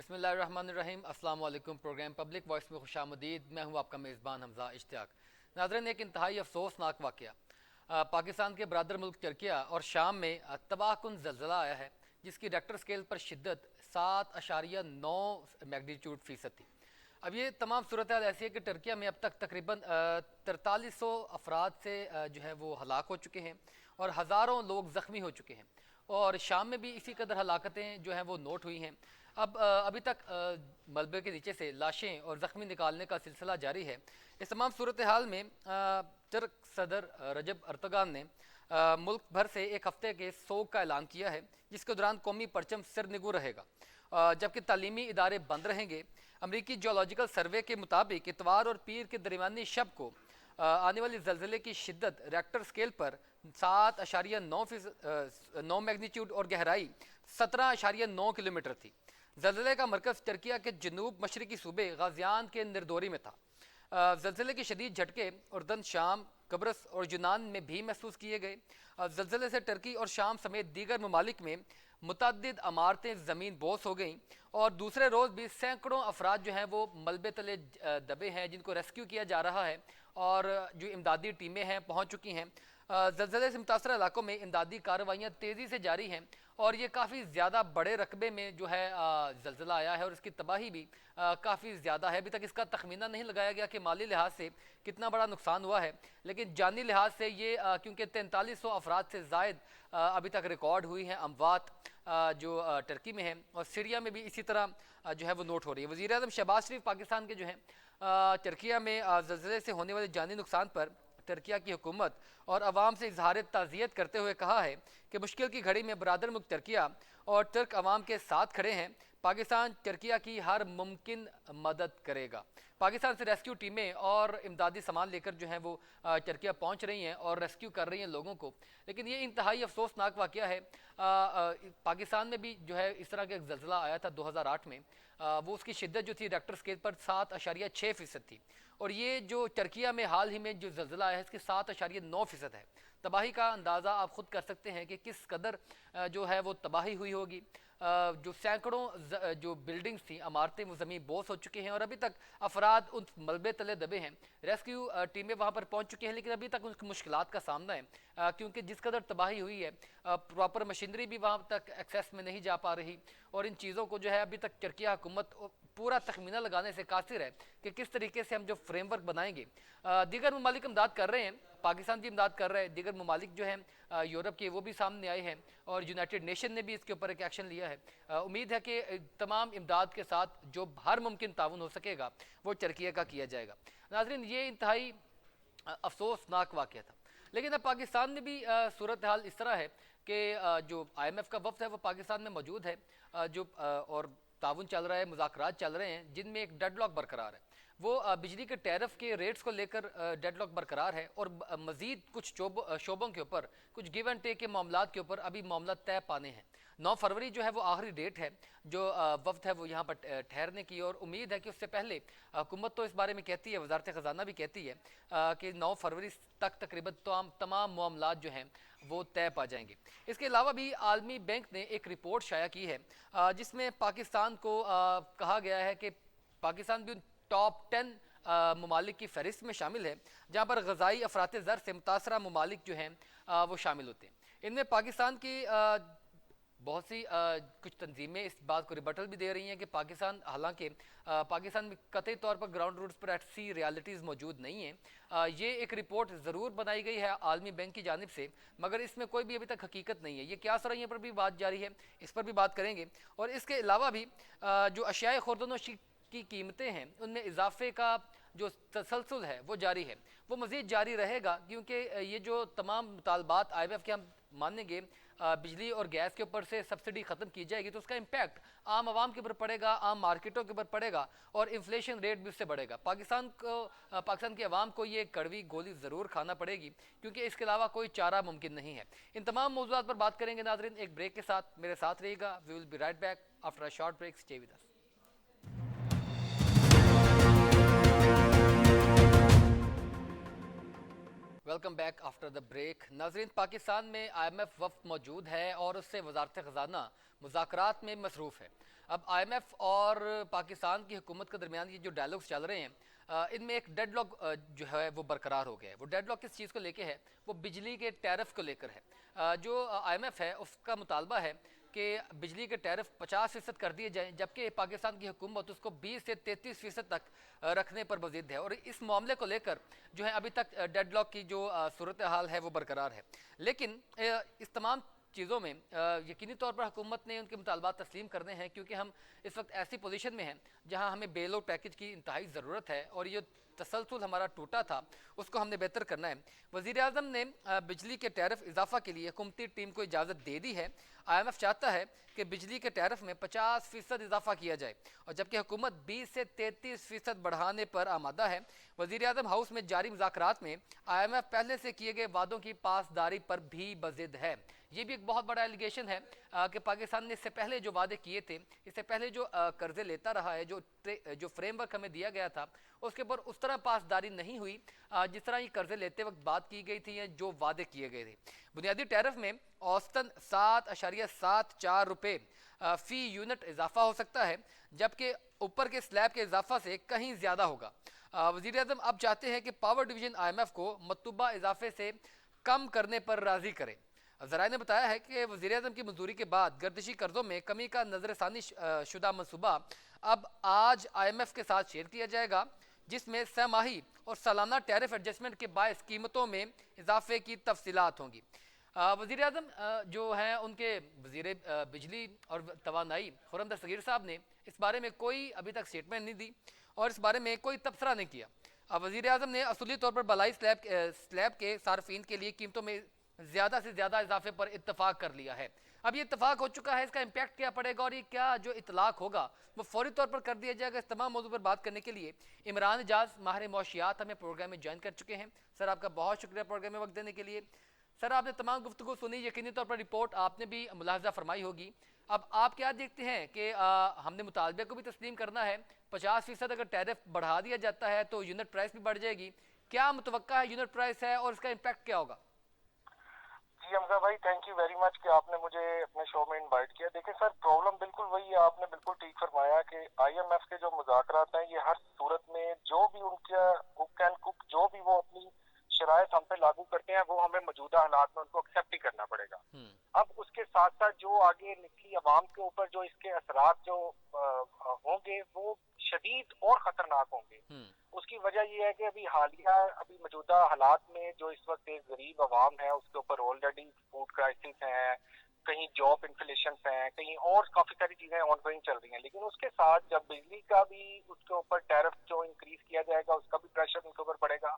बिस्मिल्लाहिर्रहमानिर्रहीम। अस्सलाम वालेकुम। प्रोग्राम पब्लिक वॉइस में खुशामदीद। मैं हूँ आपका मेज़बान हमजा इश्तियाक। नाज़रीन, एक इंतहाई अफसोसनाक वाक़या पाकिस्तान के बरादर मुल्क तुर्किया और शाम में तबाहकुन ज़लज़ला आया है, जिसकी रेक्टर स्केल पर शिद्दत 7.9 मैग्नीट्यूड फ़ीसद थी। अब ये तमाम सूरत हाल ऐसी है कि तुर्किया में अब तक तकरीबन 4300 अफराद से जो है वो हलाक हो चुके हैं और हज़ारों लोग ज़ख्मी हो चुके हैं, और शाम में भी इसी कदर हलाकतें जो हैं वो नोट हुई हैं। अब अभी तक मलबे के नीचे से लाशें और ज़ख्मी निकालने का सिलसिला जारी है। इस तमाम सूरत हाल में तुर्क सदर रजब अर्तगान ने मुल्क भर से एक हफ्ते के सोग का ऐलान किया है, जिसके दौरान कौमी परचम सिरनिगू रहेगा, जबकि तालीमी इदारे बंद रहेंगे। अमरीकी जियोलॉजिकल सर्वे के मुताबिक इतवार और पीर के दरमियानी शब को आने वाली जल्जले की शिद्दत रेक्टर स्केल पर 7.9 मैग्नीट्यूड और गहराई 17.9 किलोमीटर थी। जल्जले का मरकज़ तुर्किया के जनूब मशरकी सूबे गाजियान के निर्दोरी में था। जल्जले के शदीद झटके उर्दन, शाम, कब्रस और यूनान में भी महसूस किए गए। जल्जले से तुर्की और शाम समेत दीगर ममालिक में मुतअद्दिद अमारतें ज़मीन बोस हो गईं, और दूसरे रोज़ भी सैकड़ों अफराद जो हैं वो मलबे तले दबे हैं, जिनको रेस्क्यू किया जा रहा है, और जो इमदादी टीमें हैं पहुँच चुकी हैं। जल्जले से मुतासर इलाकों में इमदादी कार्रवाइयाँ तेज़ी से जारी हैं, और ये काफ़ी ज़्यादा बड़े रकबे में जो है ज़लज़ला आया है, और इसकी तबाही भी काफ़ी ज़्यादा है। अभी तक इसका तखमीना नहीं लगाया गया कि माली लिहाज से कितना बड़ा नुकसान हुआ है, लेकिन जानी लिहाज से ये क्योंकि 4300 अफराद से ज़ायद अभी तक रिकॉर्ड हुई हैं अमवात जो तुर्की में है, और सीरिया में भी इसी तरह जो है वो नोट हो रही है। वज़ीर आज़म शहबाज शरीफ पाकिस्तान के जो हैं तुर्किया में ज़लज़ले से होने वाले जानी नुकसान पर तुर्किया की हुकूमत और अवाम से इजहार ताज़ियत करते हुए कहा है कि मुश्किल की घड़ी में बरादर मुल्क तुर्किया और तुर्क अवाम के साथ खड़े हैं। पाकिस्तान तुर्किया की हर मुमकिन मदद करेगा। पाकिस्तान से रेस्क्यू टीमें और इमदादी सामान लेकर जो हैं वो तुर्किया पहुंच रही हैं और रेस्क्यू कर रही हैं लोगों को, लेकिन ये इंतहाई अफसोसनाक वाक़या है। पाकिस्तान में भी जो है इस तरह का एक ज़लज़ला आया था 2008 में। वो उसकी शिद्दत जो थी रेक्टर स्केल पर 7.6% थी, और ये जो तुर्किया में हाल ही में जो ज़लज़ला आया है इसकी 7.9% है। तबाही का अंदाज़ा आप ख़ुद कर सकते हैं कि किस कदर जो है वो तबाही हुई होगी। जो सैकड़ों जो बिल्डिंग्स थी, अमारतें, वो ज़मीन बोस हो चुकी हैं, और अभी तक अफराद उन मलबे तले दबे हैं। रेस्क्यू टीमें वहाँ पर पहुँच चुकी हैं, लेकिन अभी तक उनकी मुश्किलात का सामना है, क्योंकि जिस कदर तबाही हुई है प्रॉपर मशीनरी भी वहाँ तक एक्सेस में नहीं जा पा रही, और इन चीज़ों को जो है अभी तक तुर्किया हुकूमत पूरा तखमीना लगाने से कासिर है कि किस तरीके से हम जो फ्रेमवर्क बनाएंगे। दीगर ममालिक इमदाद कर रहे हैं, पाकिस्तान भी इमदाद कर रहा है, दीगर ममालिक जो हैं यूरोप के वो भी सामने आए हैं, और यूनाइटेड नेशन ने भी इसके ऊपर एक एक्शन लिया है। उम्मीद है कि तमाम इमदाद के साथ जो हर मुमकिन ताउन हो सकेगा वो तुर्किया का किया जाएगा। नाज़रीन, ये इंतहाई अफसोसनाक वाक़या था, लेकिन अब पाकिस्तान में भी सूरत हाल इस तरह है कि जो IMF का वफ़द है वो पाकिस्तान में मौजूद है, और ताउन चल रहा है, मुज़ाकरात चल रहे हैं, जिनमें एक डेडलॉक बरकरार है। वो बिजली के टैरिफ के रेट्स को लेकर डेडलॉक बरकरार है, और मज़ीद कुछ शोबों के ऊपर, कुछ गिव एंड टेक के मामलात के ऊपर अभी मामला तय पाने हैं। 9 फरवरी जो है वो आखिरी डेट है जो वफ्द है वो यहाँ पर ठहरने की, और उम्मीद है कि उससे पहले हुकूमत तो इस बारे में कहती है, वजारत ख़जाना भी कहती है कि 9 फरवरी तक तकरीबन तमाम मामलात जो हैं वो तय पा जाएंगे। इसके अलावा भी आलमी बैंक ने एक रिपोर्ट शाया की है, जिसमें पाकिस्तान को कहा गया है कि पाकिस्तान भी टॉप 10 ममालिक की फहरिस्त में शामिल है, जहाँ पर ग़ज़ाई अफरात ज़र से मुतासरा ममालिक जो हैं वो शामिल होते हैं। इनमें पाकिस्तान की बहुत सी कुछ तंजीमें इस बात को रिबटल भी दे रही हैं कि पाकिस्तान, हालांकि पाकिस्तान में कतई तौर पर ग्राउंड रूट्स पर एट सी रियलिटीज़ मौजूद नहीं हैं। ये एक रिपोर्ट ज़रूर बनाई गई है आलमी बैंक की जानिब से, मगर इसमें कोई भी अभी तक हकीकत नहीं है। ये क्या सरैया पर भी बात जारी है, इस पर भी बात करेंगे। और इसके अलावा भी जो अशियाए खुर्दनोशी की कीमतें हैं उनमें इजाफे का जो तसलसल है वो जारी है, वो मज़ीद जारी रहेगा, क्योंकि ये जो तमाम मुतालबात IMF के हम मानेंगे, बिजली और गैस के ऊपर से सब्सिडी ख़त्म की जाएगी, तो उसका इम्पैक्ट आम आवाम के ऊपर पड़ेगा, आम मार्केटों के ऊपर पड़ेगा, और इन्फ्लेशन रेट भी उससे बढ़ेगा। पाकिस्तान की आवाम को ये कड़वी गोली ज़रूर खाना पड़ेगी, क्योंकि इसके अलावा कोई चारा मुमकिन नहीं है। इन तमाम मौज़ूआत पर बात करेंगे नाज़रीन एक ब्रेक के साथ। मेरे साथ रहिएगा। We will be right back after a short break. Stay with us. Welcome back after the break. नाजरीन, पाकिस्तान में IMF वफ्द मौजूद है और उससे वजारत ख़जाना मुज़ाकरात में मसरूफ़ है। अब IMF और पाकिस्तान की हुकूमत के दरमियान ये जो डायलॉग्स चल रहे हैं, इनमें एक डेडलॉक जो है वो बरकरार हो गया है। वो डेडलॉक किस चीज़ को लेके है? वो बिजली के टैरिफ को लेकर है। जो IMF है उसका मुतालबा है कि बिजली के टैरिफ 50% कर दिए जाएँ, जबकि पाकिस्तान की हुकूमत उसको 20 से 33% तक रखने पर मजिद है। और इस मामले को लेकर जो है अभी तक डेडलॉक की जो सूरत हाल है वो बरकरार है। लेकिन इस तमाम चीज़ों में यकीनी तौर पर हुकूमत ने उनके मुतालबात तस्लीम करने हैं, क्योंकि हम इस वक्त ऐसी पोजीशन में हैं जहां हमें बेल आउट पैकेज की इंतहाई ज़रूरत है और ये तसलसल हमारा टूटा था उसको हमने बेहतर करना है। वज़ीर आज़म ने बिजली के टैरिफ इजाफा के लिए हुकूमती टीम को इजाज़त दे दी है। IMF चाहता है कि बिजली के टैरिफ में 50% इजाफा किया जाए, और जबकि हुकूमत 20 से 33% बढ़ाने पर आमादा है। वज़ीर आज़म हाउस में जारी मुज़ाकरात में IMF पहले से किए गए वादों की पासदारी पर भी बज़िद है। ये भी एक बहुत बड़ा एलिगेशन है कि पाकिस्तान ने इससे पहले जो वादे किए थे, इससे पहले जो कर्जे लेता रहा है, जो फ्रेमवर्क हमें दिया गया था उसके ऊपर उस तरह पासदारी नहीं हुई जिस तरह ये कर्जे लेते वक्त बात की गई थी या जो वादे किए गए थे। बुनियादी टैरिफ में औसतन 7.74 रुपये फ़ी यूनिट इजाफा हो सकता है, जबकि ऊपर के स्लैब के इजाफा से कहीं ज़्यादा होगा। वज़ीर आज़म अब चाहते हैं कि पावर डिवीज़न IMF को मतलूबा इजाफे से कम करने पर राज़ी करें। ज़राए ने बताया है कि वज़ीर आज़म की मंजूरी के बाद गर्दिशी कर्जों में कमी का नज़रसानी शुदा मनसूबा अब आज IMF के साथ शेयर किया जाएगा, जिसमें सहमाही और सालाना टैरिफ एडजस्टमेंट के बायस कीमतों में इजाफे की तफसीलात होंगी। वज़ीर आज़म जो हैं उनके वज़ीर बिजली और तवानाई खुर्रम दस्तगीर साहब ने इस बारे में कोई अभी तक स्टेटमेंट नहीं दी और इस बारे में कोई तबसरा नहीं किया। वज़ीर आज़म ने असूली तौर पर बलाई स्लैब के सार्फिन के लिए कीमतों में ज़्यादा से ज़्यादा इजाफे पर इत्तफाक कर लिया है। अब ये इत्तफाक हो चुका है, इसका इम्पैक्ट क्या पड़ेगा और ये क्या जो इतलाक होगा वो फौरी तौर पर कर दिया जाएगा? इस तमाम मौजू पर बात करने के लिए इमरान एजाज माहिर मौशियात हमें प्रोग्राम में ज्वाइन कर चुके हैं। सर, आपका बहुत शुक्रिया प्रोग्राम में वक्त देने के लिए। सर, आपने तमाम गुफ्तगू सुनी, यकीनी तौर पर रिपोर्ट आपने भी मुलाहजा फरमाई होगी। अब आप क्या देखते हैं कि हमने मुतालबे को भी तस्लीम करना है, 50% अगर टैरिफ बढ़ा दिया जाता है तो यूनिट प्राइस भी बढ़ जाएगी। क्या मुतवक्का है यूनिट प्राइस है और इसका इम्पैक्ट क्या होगा? जी हमजा भाई, थैंक यू वेरी मच कि आपने मुझे अपने शो में इनवाइट किया। देखिए सर, प्रॉब्लम बिल्कुल वही है, आपने बिल्कुल ठीक फरमाया कि IMF के जो मुज़ाकरात हैं ये हर सूरत में जो भी उनका हुक एंड कुक जो भी वो अपनी शराइत हम पे लागू करते हैं वो हमें मौजूदा हालात में उनको एक्सेप्ट ही करना पड़ेगा। अब उसके साथ साथ जो आगे निकली आवाम के ऊपर जो इसके असरात जो होंगे वो शदीद और खतरनाक होंगे। उसकी वजह यह है कि अभी मौजूदा हालात में जो इस वक्त एक गरीब आवाम है उसके ऊपर ऑलरेडी फूड क्राइसिस है, कहीं जॉब इन्फ्लेशन है, कहीं और काफी सारी चीजें ऑनगोइंग चल रही हैं। लेकिन उसके साथ जब बिजली का भी उसके ऊपर टैरिफ जो इंक्रीज किया जाएगा उसका भी प्रेशर उनके ऊपर पड़ेगा,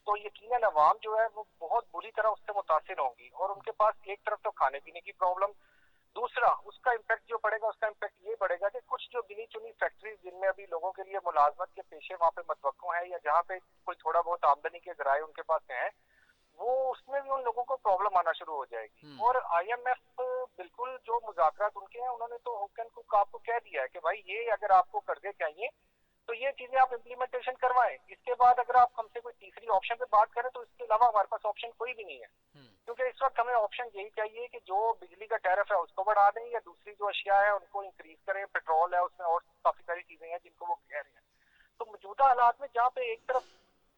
तो यकीनन आवाम जो है वो बहुत बुरी तरह उससे मुतासिर होंगी। और उनके पास एक तरफ तो खाने पीने की प्रॉब्लम, दूसरा उसका इम्पैक्ट जो पड़ेगा उसका इम्पैक्ट ये पड़ेगा कि कुछ जो गिनी चुनी फैक्ट्रीज जिनमें अभी लोगों के लिए मुलाजमत के पेशे वहाँ पे मतवक्को है या जहाँ पे कोई थोड़ा बहुत आमदनी के जराये उनके पास हैं, वो उसमें भी उन लोगों को प्रॉब्लम आना शुरू हो जाएगी। और IMF बिल्कुल जो मुज़ाकरात उनके हैं उन्होंने तो हुक एंड कुक आपको कह दिया है कि भाई ये अगर आपको कर्जे चाहिए तो ये चीजें आप इम्प्लीमेंटेशन करवाएं। इसके बाद अगर आप हमसे कोई तीसरी ऑप्शन पे बात करें तो इसके अलावा हमारे पास ऑप्शन कोई भी नहीं है, क्योंकि इस वक्त हमें ऑप्शन यही चाहिए कि जो बिजली का टैरिफ है उसको बढ़ा दें या दूसरी जो अशिया है उनको इंक्रीज करें। पेट्रोल है उसमें और काफी सारी चीजें हैं जिनको वो कह रहे हैं। तो मौजूदा हालात में जहाँ पे एक तरफ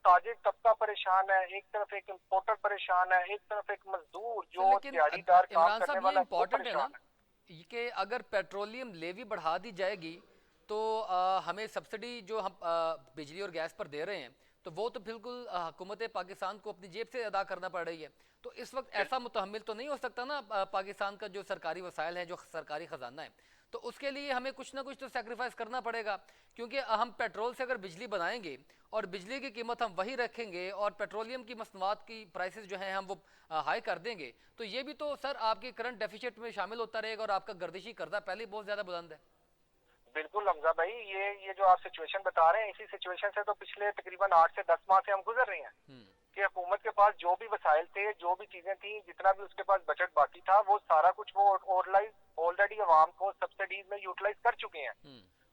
ताजिर तबका परेशान है, एक तरफ एक इम्पोर्टर परेशान है, एक तरफ एक मजदूर जो दिहाड़ीदार काम करने वाला वो परेशान है कि अगर पेट्रोलियम लेवी बढ़ा दी जाएगी तो हमें सब्सिडी जो हम बिजली और गैस पर दे रहे हैं तो वो तो बिल्कुल हुकूमत पाकिस्तान को अपनी जेब से अदा करना पड़ रही है। तो इस वक्त ऐसा मुतहम्मिल तो नहीं हो सकता ना पाकिस्तान का जो सरकारी वसाइल है, जो सरकारी खजाना है, तो उसके लिए हमें कुछ ना कुछ तो सेक्रीफाइस करना पड़ेगा। क्योंकि हम पेट्रोल से अगर बिजली बनाएंगे और बिजली की कीमत हम वही रखेंगे और पेट्रोलियम की मसनूआत की प्राइसेस जो हैं हम वो हाई कर देंगे, तो ये भी तो सर आपके करंट डेफिसिट में शामिल होता रहेगा और आपका गर्दिशी कर्जा पहले बहुत ज्यादा बुलंद है। बिल्कुल हमजा भाई, ये जो आप सिचुएशन बता रहे हैं इसी सिचुएशन से तो पिछले तकरीबन 8 से 10 माह से हम गुजर रहे हैं कि हुकूमत के पास जो भी वसाइल थे, जो भी चीजें थी, जितना भी उसके पास बजट बाकी था, वो सारा कुछ वो ऑलरेडी आवाम को सब्सिडीज में यूटिलाइज कर चुके हैं।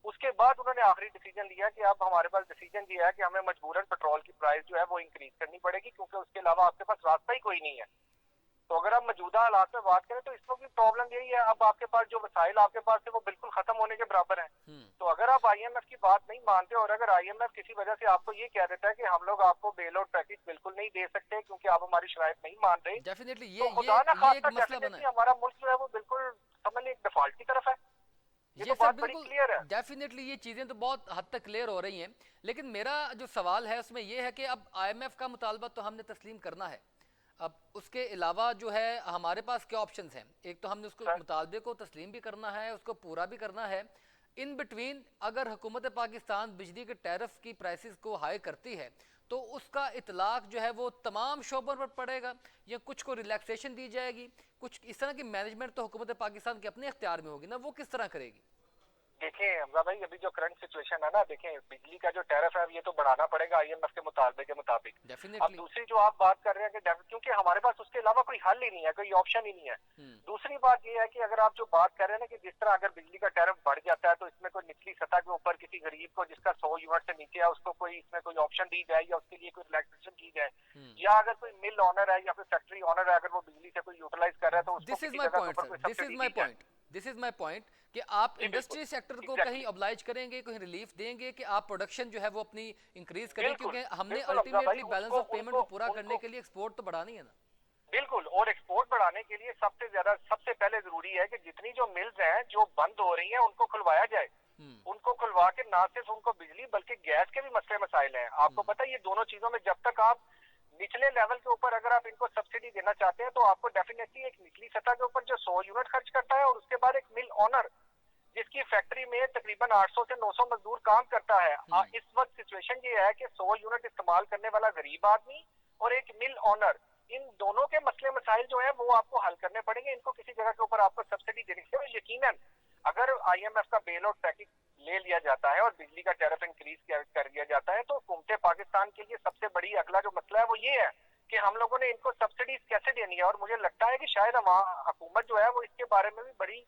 उसके बाद उन्होंने आखिरी डिसीजन लिया कि अब हमारे पास डिसीजन ये है कि हमें मजबूरन पेट्रोल की प्राइस जो है वो इंक्रीज करनी पड़ेगी, क्योंकि उसके अलावा आपके पास रास्ता ही कोई नहीं है। तो अगर आप मौजूदा हालात में बात करें तो इसमें भी प्रॉब्लम यही है, अब आपके पास जो वसाइल आपके पास है वो बिल्कुल खत्म होने के बराबर है। तो अगर आप आईएमएफ की बात नहीं मानते और अगर आईएमएफ किसी वजह से आपको ये कह देता है कि हम लोग आपको बेल आउट पैकेज बिल्कुल नहीं दे सकते क्योंकि आप हमारी शराइत नहीं मान रहे, डेफिनेटली तो खुदा ना ये एक खास्ता मसला बना डेफिनेटली है। हमारा मुल्क जो है वो बिल्कुल समझ लीजिए डिफॉल्ट की तरफ है। ये ये तो सर बात बड़ी बिल्कुल क्लियर है। डेफिनेटली ये चीज़ें तो बहुत हद तक क्लियर हो रही हैं, लेकिन मेरा जो सवाल है उसमें ये है कि अब आईएमएफ का मुतालबा तो हमने तस्लीम करना है, अब उसके अलावा जो है हमारे पास क्या ऑप्शंस हैं? एक तो हमने उसको मुतालबे को तस्लीम भी करना है, उसको पूरा भी करना है। इन बिटवीन अगर हुकूमत पाकिस्तान बिजली के टैरिफ की प्राइसेस को हाई करती है तो उसका इतलाक जो है वो तमाम शोबों पर पड़ेगा या कुछ को रिलैक्सेशन दी जाएगी? कुछ इस तरह की मैनेजमेंट तो हुकूमत पाकिस्तान के अपने इख्तियार में होगी ना, वो किस तरह करेगी? देखिए हमजा भाई, अभी जो करंट सिचुएशन है ना, देखें बिजली का जो टैरिफ है ये तो बढ़ाना पड़ेगा आईएमएफ के मुतालबे के मुताबिक। अब डेफिनेटली। दूसरी जो आप बात कर रहे हैं कि क्योंकि हमारे पास उसके अलावा कोई हल ही नहीं है, कोई ऑप्शन ही नहीं है। दूसरी बात ये है कि अगर आप जो बात कर रहे हैं ना कि जिस तरह अगर बिजली का टैरिफ बढ़ जाता है तो इसमें कोई निचली सतह के ऊपर किसी गरीब को जिसका 100 यूनिट से नीचे है उसको कोई इसमें कोई ऑप्शन दी जाए या उसके लिए कोई रिलैक्सेशन की जाए, या अगर कोई मिल ऑनर है या फिर फैक्ट्री ऑनर है अगर वो बिजली से कोई यूटिलाइज कर रहा है तो उसको दिस इज किसी माई जगह के पॉइंट ऊपर सर, कोई दिस इज सब्सिडी माई दी जाए। Point, this is my point कि आप जी, इंडस्ट्री बिल्कुल, सेक्टर को एग्जैक्टली। कहीं ऑब्लाइज करेंगे, कहीं रिलीफ देंगे कि आप प्रोडक्शन जो है वो अपनी इंक्रीज करें, बिल्कुल, क्योंकि हमने बिल्कुल हमजा भाई, अल्टीमेटली बैलेंस ऑफ पेमेंट को पूरा करने के लिए एक्सपोर्ट तो बढ़ानी है ना। बिल्कुल, और एक्सपोर्ट बढ़ाने के लिए सबसे पहले जरूरी है कि जितनी जो मिल्स हैं जो बंद हो रही हैं उनको खुलवाया जाए। उनको खुलवा के ना सिर्फ उनको बिजली बल्कि गैस के भी मसले मसाइल हैं। आपको पता है ये दोनों चीजों में जब तक आप निचले लेवल के ऊपर अगर आप इनको सब्सिडी देना चाहते हैं तो आपको डेफिनेटली एक निचली सतह के ऊपर जो 100 यूनिट खर्च करता है और उसके बाद एक मिल ऑनर जिसकी फैक्ट्री में तकरीबन 800 से 900 मजदूर काम करता है। इस वक्त सिचुएशन ये है कि 100 यूनिट इस्तेमाल करने वाला गरीब आदमी और एक मिल ऑनर, इन दोनों के मसले मसाइल जो है वो आपको हल करने पड़ेंगे। इनको किसी जगह के ऊपर आपको सब्सिडी देनी चाहिए और यकीनन अगर आईएमएफ का बेल आउट पैकेज ले लिया जाता है और बिजली का टैरिफ इंक्रीज कर दिया जाता है तो हुकूमत पाकिस्तान के लिए सबसे बड़ी अगला जो मसला है वो ये है कि हम लोगों ने इनको सब्सिडीज कैसे देनी है। और मुझे लगता है कि शायद हुकूमत जो है वो इसके बारे में भी बड़ी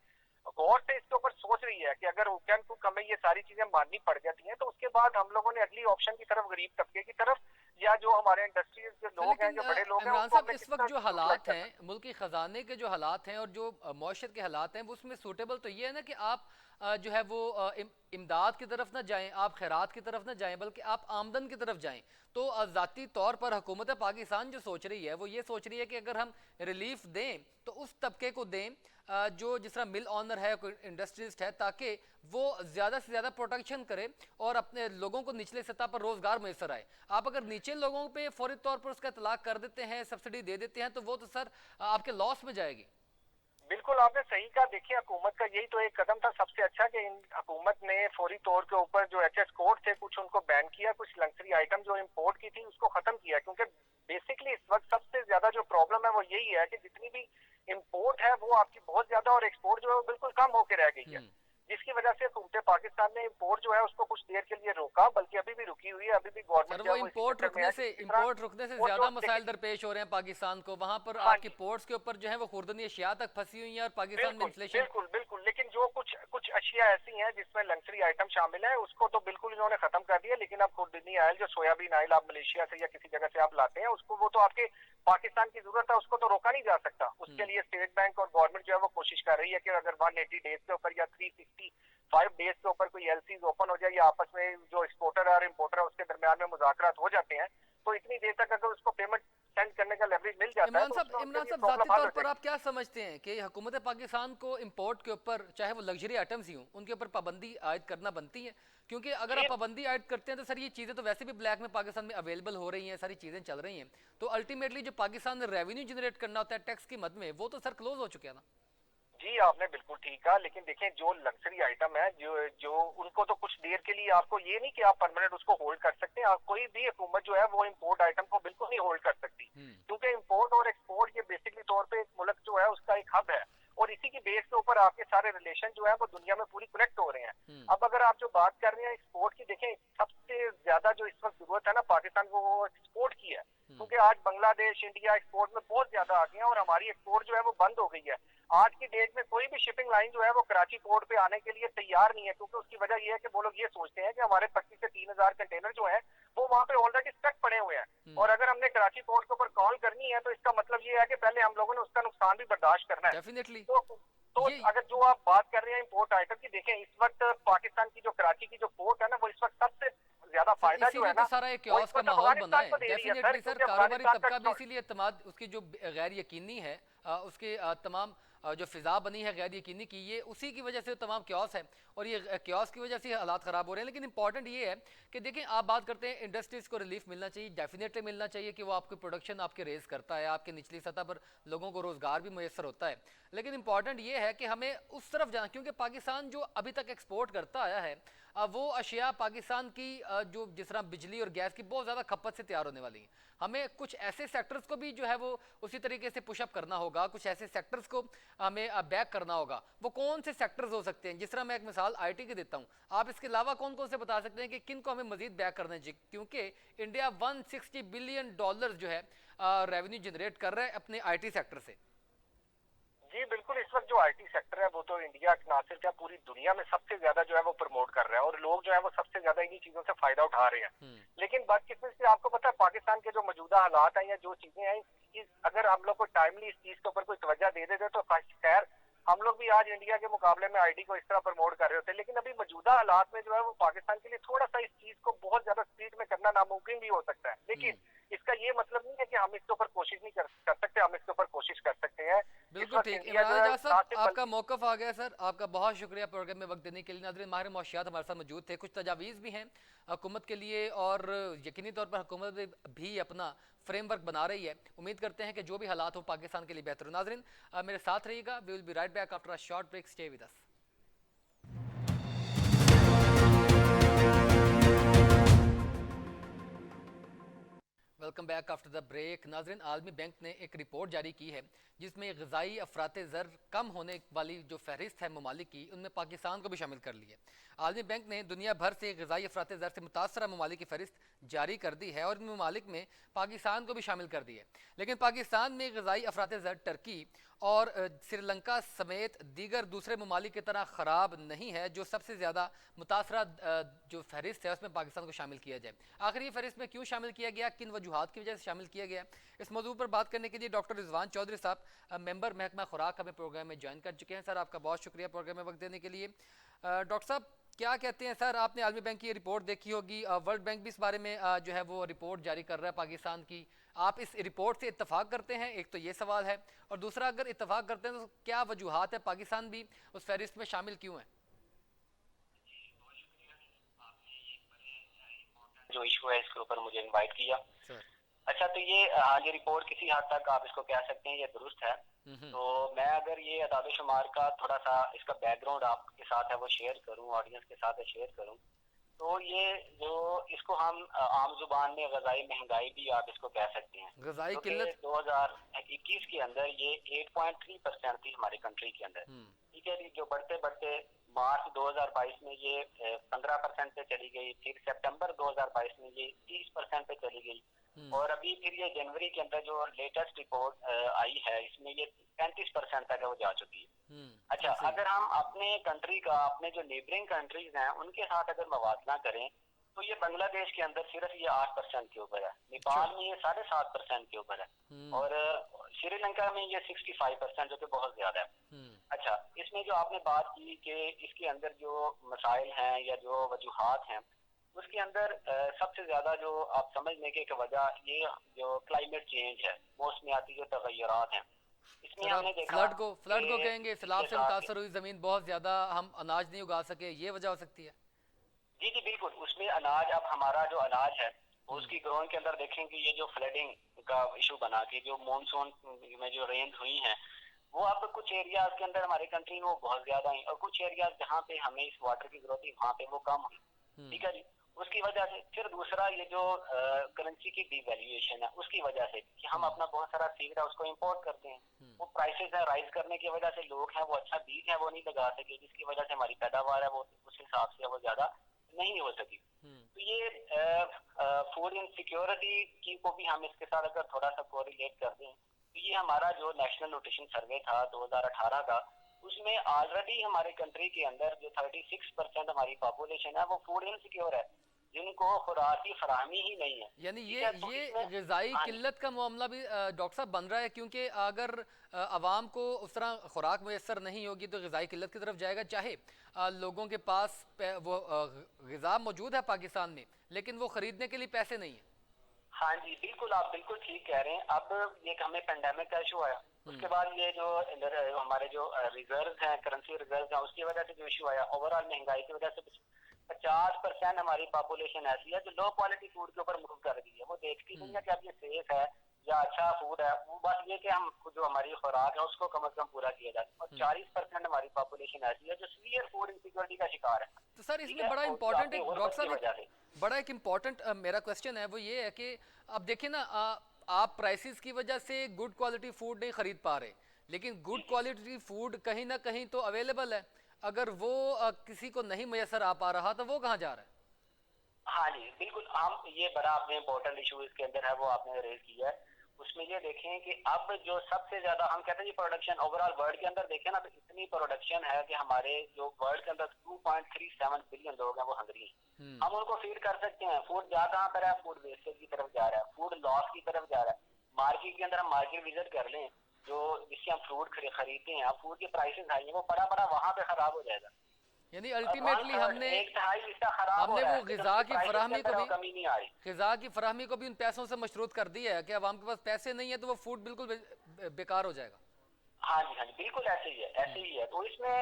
गौर से इसके ऊपर सोच रही है कि अगर हुकूमत को हमें ये सारी चीजें माननी पड़ जाती हैं तो उसके बाद हम लोगों ने अगली ऑप्शन की तरफ, गरीब तबके की तरफ, या जो हमारे इंडस्ट्रीज के लोग हैं, जो बड़े लोग हैं, इमरान उनको साहब हमें इस किस वक्त तरह जो यूटिलाइज हालात करना हैं, मुल्की खजाने के जो हालात हैं और जो मौशत के हालात हैं, वो उसमें सूटेबल तो ये है ना कि आप जो है वो इमदाद की तरफ ना जाएं, आप खैरात की तरफ ना जाएं, बल्कि आप आमदन की तरफ जाएं। तो ज़ाती तौर पर हुकूमत पाकिस्तान जो सोच रही है वो ये सोच रही है कि अगर हम रिलीफ दें तो उस तबके को दें जो जिस तरह मिल ऑनर है, कोई इंडस्ट्रिस्ट है, ताकि वो ज़्यादा से ज़्यादा प्रोटेक्शन करे और अपने लोगों को निचले सतह पर रोज़गार मैसर आए। आप अगर नीचे लोगों पे फौरी तौर पर उसका इतलाक कर देते हैं, सब्सिडी दे देते हैं, तो वो तो सर आपके लॉस में जाएगी। बिल्कुल आपने सही कहा। देखिए हुकूमत का यही तो एक कदम था सबसे अच्छा कि इन हुकूमत ने फौरी तौर के ऊपर जो एचएस कोड थे कुछ उनको बैन किया, कुछ लग्जरी आइटम जो इंपोर्ट की थी उसको खत्म किया, क्योंकि बेसिकली इस वक्त सबसे ज्यादा जो प्रॉब्लम है वो यही है कि जितनी भी इंपोर्ट है वो आपकी बहुत ज्यादा और एक्सपोर्ट जो है वो बिल्कुल कम होकर रह गई है, जिसकी वजह से हुकूमत पाकिस्तान ने इंपोर्ट जो है उसको कुछ देर के लिए रोका, बल्कि अभी भी रुकी हुई है। अभी भी गवर्नमेंट वो इंपोर्ट रुकने से ज्यादा मसाइल दरपेश हो रहे हैं पाकिस्तान को। वहां पर आपकी पोर्ट्स के ऊपर जो है वो खुर्दनी अशिया तक फंसी हुई है और पाकिस्तान में इन्फ्लेशन। बिल्कुल बिल्कुल, लेकिन जो कुछ अशिया ऐसी हैं जिसमें लग्जरी आइटम शामिल है उसको तो बिल्कुल इन्होंने खत्म कर दिया। लेकिन अब खुर्दनी ऑयल जो सोयाबीन ऑयल आप मलेशिया से या किसी जगह से आप लाते हैं उसको, वो तो आपके पाकिस्तान की जरूरत है, उसको तो रोका नहीं जा सकता। उसके लिए स्टेट बैंक और गवर्नमेंट जो है वो कोशिश कर रही है कि अगर 180 डेज के ऊपर या 365 डेज के ऊपर कोई एलसीज ओपन हो जाए या आपस में जो एक्सपोर्टर है और इंपोर्टर है उसके दरमियान में मुज़ाकरात हो जाते हैं तो इतनी देर तक अगर उसको पेमेंट सेंड करने का लेवरेज मिल जाता है। इमरान साहब ज़ाती तौर पर आप क्या समझते हैं कि हुकूमत पाकिस्तान को इंपोर्ट के ऊपर, चाहे वो लग्जरी आइटम्स ही हों, उनके ऊपर पाबंदी आयद करना बनती है? क्योंकि अगर आप पाबंदी आयद करते हैं तो सर ये चीज़ें तो वैसे भी ब्लैक में पाकिस्तान में अवेलेबल हो रही हैं, सारी चीज़ें चल रही हैं, तो अल्टीमेटली जो पाकिस्तान में रेवेन्यू जनरेट करना होता है टैक्स की मद में, वो तो सर क्लोज हो चुके हैं ना। जी आपने बिल्कुल ठीक कहा, लेकिन देखें जो लग्जरी आइटम है जो उनको तो कुछ देर के लिए, आपको ये नहीं कि आप परमानेंट उसको होल्ड कर सकते हैं। आप कोई भी हुकूमत जो है वो इंपोर्ट आइटम को बिल्कुल नहीं होल्ड कर सकती, क्योंकि इंपोर्ट और एक्सपोर्ट ये बेसिकली तौर पे एक मुल्क जो है उसका एक हब है। और इसी की बेस के ऊपर आपके सारे रिलेशन जो है वो दुनिया में पूरी कनेक्ट हो रहे हैं। अब अगर आप जो बात कर रहे हैं एक्सपोर्ट की, देखें सबसे ज्यादा जो इस वक्त जरूरत है ना पाकिस्तान को, वो एक्सपोर्ट की है, क्योंकि आज बांग्लादेश इंडिया एक्सपोर्ट में बहुत ज्यादा आ गए हैं और हमारी एक्सपोर्ट जो है वो बंद हो गई है। आज की डेट में कोई भी शिपिंग लाइन जो है वो कराची पोर्ट पे आने के लिए तैयार नहीं है, क्योंकि उसकी वजह यह है कि वो लोग ये सोचते हैं कि हमारे 25 से 3,000 कंटेनर जो है वो वहाँ पे ऑलरेडी स्टक पड़े हुए हैं, और अगर हमने कराची पोर्ट के ऊपर कॉल करनी है तो इसका मतलब ये है कि पहले हम लोगों ने उसका नुकसान भी बर्दाश्त करना है। डेफिनेटली। तो अगर जो आप बात कर रहे हैं इम्पोर्ट आइटम की, देखें इस वक्त पाकिस्तान की जो कराची की जो पोर्ट है ना, वो इस वक्त सबसे ज्यादा फायदा जो है तो ना, सारा एक वो क्योस इस का वक्त माहौल बना है। अफगानिस्तान को दे रही है डेफिनेटली सर, क्योंकि कारोबारी अफगानिस्तान तबका भी का इसीलिए एतमाद उसकी जो गैर यकीनी है, उसके तमाम जो फिजा बनी है गैर यकीनी की, ये उसी की वजह से तमाम क्योस है और ये क्योस की वजह से हालात ख़राब हो रहे हैं। लेकिन इंपॉर्टेंट ये है कि देखें, आप बात करते हैं इंडस्ट्रीज़ को रिलीफ मिलना चाहिए, डेफिनेटली मिलना चाहिए कि वो आपकी प्रोडक्शन आपके रेज करता है, आपके निचली सतह पर लोगों को रोज़गार भी मैसर होता है। लेकिन इंपॉर्टेंट ये है कि हमें उस तरफ जाना, क्योंकि पाकिस्तान जो अभी तक एक्सपोर्ट करता आया है वो अशिया पाकिस्तान की जो जिस तरह बिजली और गैस की बहुत ज़्यादा खपत से तैयार होने वाली है। हमें कुछ ऐसे सेक्टर्स को भी जो है वो उसी तरीके से पुशअप करना होगा, कुछ ऐसे सेक्टर्स को हमें बैक करना होगा। वो कौन से सेक्टर्स हो सकते हैं? जिस तरह मैं एक मिसाल आईटी की देता हूँ, आप इसके अलावा कौन कौन से बता सकते हैं कि किन को हमें मजीद बैक करना चाहिए? क्योंकि इंडिया 160 बिलियन डॉलर जो है रेवेन्यू जनरेट कर रहा है अपने आईटी सेक्टर से। जी बिल्कुल, इस वक्त जो आईटी सेक्टर है वो तो इंडिया ना सिर्फ क्या पूरी दुनिया में सबसे ज्यादा जो है वो प्रमोट कर रहा है, और लोग जो है वो सबसे ज्यादा इन्हीं चीजों से फायदा उठा रहे हैं। लेकिन बदकिस्मती से आपको पता है पाकिस्तान के जो मौजूदा हालात हैं या जो चीजें हैं, अगर हम लोग को टाइमली इस चीज के ऊपर कोई तवज्जो दे देते तो खैर हम लोग भी आज इंडिया के मुकाबले में आईटी को इस तरह प्रमोट कर रहे होते हैं। लेकिन अभी मौजूदा हालात में जो है वो पाकिस्तान के लिए थोड़ा सा इस चीज को बहुत ज्यादा स्पीड में करना नामुमकिन भी हो सकता है। लेकिन इसका ये मतलब नहीं है कि हम इसके ऊपर कोशिश नहीं कर सकते, हम इसके ऊपर कोशिश कर सकते हैं। बिल्कुल ठीक। इमरान एजाज साहब, आपका मौकफ आ गया सर, आपका बहुत शुक्रिया प्रोग्राम में वक्त देने के लिए। नाज़रीन, माहिर मौशियात हमारे साथ मौजूद थे। कुछ तजावीज़ भी हैं हुकूमत के लिए और यकीनी तौर पर हुकूमत भी अपना फ्रेमवर्क बना रही है। उम्मीद करते हैं कि जो भी हालात हो पाकिस्तान के लिए बेहतर हो। नाज़रीन, मेरे साथ रहिएगा। We will be right back after a short break. Stay with us. Welcome back after the break. नाज़रीन, आलमी बैंक ने एक रिपोर्ट जारी की है जिसमें ग़िज़ाई अफराते ज़र कम होने वाली जो फहरिस्त है ममालिक की, उनमें पाकिस्तान को भी शामिल कर लिया। आलमी बैंक ने दुनिया भर से ग़िज़ाई अफराते ज़र से मुतासरा ममालिक की फहरिस्त जारी कर दी है और इन ममालिक में पाकिस्तान को भी शामिल कर दिया है। लेकिन पाकिस्तान में ग़िज़ाई अफराते ज़र टर्की और श्रीलंका समेत दीगर दूसरे ममालिक की तरह ख़राब नहीं है। जो सबसे ज़्यादा मुतासरा जो फहरिस्त है उसमें पाकिस्तान को शामिल किया जाए। आखिर ये फहरिस्त में क्यों शामिल किया गया, किन वजूहात की वजह से शामिल किया गया, इस मौजू पर बात करने के लिए डॉक्टर रिजवान चौधरी साहब, मेंबर महकमा खुराक, हमें प्रोग्राम में ज्वाइन कर चुके हैं। सर, आपका बहुत शुक्रिया प्रोग्राम में वक्त देने के लिए। डॉक्टर साहब, क्या कहते हैं सर, आपने आलमी बैंक की ये रिपोर्ट देखी होगी, वर्ल्ड बैंक भी इस बारे में जो है वो रिपोर्ट जारी कर रहा है पाकिस्तान की। आप इस रिपोर्ट से इत्तफाक करते हैं? एक तो ये सवाल है, और दूसरा अगर इत्तफाक करते हैं तो क्या वजूहात है, पाकिस्तान भी उस फहरिस्त में शामिल क्यों है? जो इशू है इसके ऊपर मुझे इनवाइट किया। अच्छा, तो ये रिपोर्ट किसी हद तक आप इसको कह सकते हैं ये दुरुस्त है। तो मैं अगर ये अदाद शुमार का थोड़ा सा इसका बैकग्राउंड आपके साथ है वो शेयर करूं, ऑडियंस के साथ शेयर करूं, तो ये जो इसको हम आम जुबान में ग़िज़ाई महंगाई भी आप इसको कह सकते हैं। ग़िज़ाई किल्लत 2021 के अंदर ये 8.3% थी हमारी कंट्री के अंदर। ठीक है जी, जो बढ़ते बढ़ते मार्च 2022 में ये 15% पे चली गई, फिर सितंबर 2022 में ये 30% पे चली गई, और अभी फिर ये जनवरी के अंदर जो लेटेस्ट रिपोर्ट आई है इसमें ये 35% तक वो जा चुकी है। अच्छा, अगर हम अपने कंट्री का, अपने जो नेबरिंग कंट्रीज हैं उनके साथ अगर मवाजना करें तो ये बांग्लादेश के अंदर सिर्फ ये 8% के ऊपर है, नेपाल में ये 7.5% के ऊपर है, और श्रीलंका में ये 65% जो कि बहुत ज्यादा है। अच्छा, इसमें जो आपने बात की कि इसके अंदर जो मसाइल हैं या जो वजूहात हैं, उसके अंदर सबसे ज्यादा जो आप समझने की एक वजह ये जो क्लाइमेट चेंज है, मौसमियाती जो तगय्युरात हैं, इसमें हमने देखा फ्लड को कहेंगे, सैलाब से मुतासर हुई जमीन बहुत ज्यादा, हम अनाज नहीं उगा सके, ये वजह हो सकती है। जी जी बिल्कुल, उसमें अनाज, अब हमारा जो अनाज है उसकी ग्रोइंग के अंदर देखेंगे ये जो फ्लडिंग का इशू बना के जो मानसून में जो रेन हुई है वो अब कुछ एरियाज के अंदर हमारे कंट्री में वो बहुत ज्यादा है, और कुछ एरियाज जहाँ पे हमें इस वाटर की जरूरत थी वहाँ पे वो कम हुई। ठीक है जी, उसकी वजह से। फिर दूसरा ये जो करेंसी की डिवैल्यूएशन है उसकी वजह से कि हम अपना बहुत सारा सीड है उसको इंपोर्ट करते हैं, वो प्राइसेस है राइज करने की वजह से लोग हैं वो अच्छा बीज है वो नहीं लगा सके, जिसकी वजह से हमारी पैदावार है वो उस हिसाब से वो ज्यादा नहीं हो सकी। तो ये फूड इनसिक्योरिटी की को भी हम इसके साथ अगर थोड़ा सा कोरिलेट कर दें तो ये हमारा जो नेशनल न्यूट्रिशन सर्वे था 2018 का, उसमें ऑलरेडी हमारे कंट्री के अंदर जो 36% हमारी पॉपुलेशन है वो फूड इनसिक्योर है, जिनको खुराक की फराहमी ही नहीं है। यानी ठीक है, तो ये इसमें ग़िज़ाई हाँ किल्लत का मामला भी डॉक्टर साहब बन रहा है, क्योंकि अगर आवाम को उस तरह खुराक मैसर नहीं होगी तो ग़िज़ाई किल्लत की तरफ जाएगा। चाहे लोगों के पास वो ग़िज़ा मौजूद है पाकिस्तान में, लेकिन वो ख़रीदने के लिए पैसे नहीं है। हाँ जी बिल्कुल, आप बिल्कुल ठीक कह रहे हैं। अब ये हमें पेंडेमिक का इशू आया, उसके बाद ये जो हमारे जो रिजर्व हैं, करेंसी रिजर्व हैं, उसकी वजह से जो इशू आया, ओवरऑल महंगाई की वजह से 50% हमारी पॉपुलेशन ऐसी है जो लो क्वालिटी फूड के ऊपर मूव कर रही है। वो देखती नहीं है कि अब ये सेफ है या अच्छा फूड है, वो बस ये कि हम जो हमारी खुराक है उसको कम से कम पूरा किया जाए। और 40% हमारी पॉपुलेशन ऐसी है जो सीवियर फूड इनसिक्योरिटी का शिकार है। तो सर इसमें बड़ा इंपॉर्टेंट है डॉक्टर साहब, बड़ा एक इम्पॉर्टेंट मेरा क्वेश्चन है वो ये है कि अब देखिए ना, आप प्राइसेस की वजह से गुड क्वालिटी फूड नहीं खरीद पा रहे, लेकिन गुड क्वालिटी फूड कहीं ना कहीं तो अवेलेबल है। अगर वो किसी को नहीं मैसर आ पा रहा तो वो कहाँ जा रहा है? हाँ जी बिल्कुल, हम ये बड़ा आपने इम्पोर्टेंट इशू इसके अंदर है वो आपने रेज किया है। उसमें ये देखें कि अब जो सबसे ज्यादा हम कहते हैं जी प्रोडक्शन ओवरऑल वर्ल्ड के अंदर देखें ना तो इतनी प्रोडक्शन है कि हमारे जो वर्ल्ड के अंदर 2.37 बिलियन लोग हैं वो हंगरी हैं। हम उनको फीड कर सकते हैं। फूड जा कहाँ पर है? फूड वेस्टेज की तरफ जा रहा है, फूड लॉस की तरफ जा रहा है। मार्केट के अंदर हम मार्केट विजिट कर लें जो जिससे हम फ्रूट खरीदते हैं, फूड के प्राइसेस हाई है, वो बड़ा बड़ा वहां पे खराब हो जाएगा। यानी अल्टीमेटली हमने हमने वो ग़िज़ा की फराहमी को भी कमी नहीं आ रही, ग़िज़ा की फराहमी को भी उन पैसों से मशरूत कर दिया है कि अब आपके पास पैसे नहीं है तो वो फूड बिल्कुल बेकार हो जाएगा। हाँ जी बिल्कुल ऐसे ही है, ऐसे ही है। तो इसमें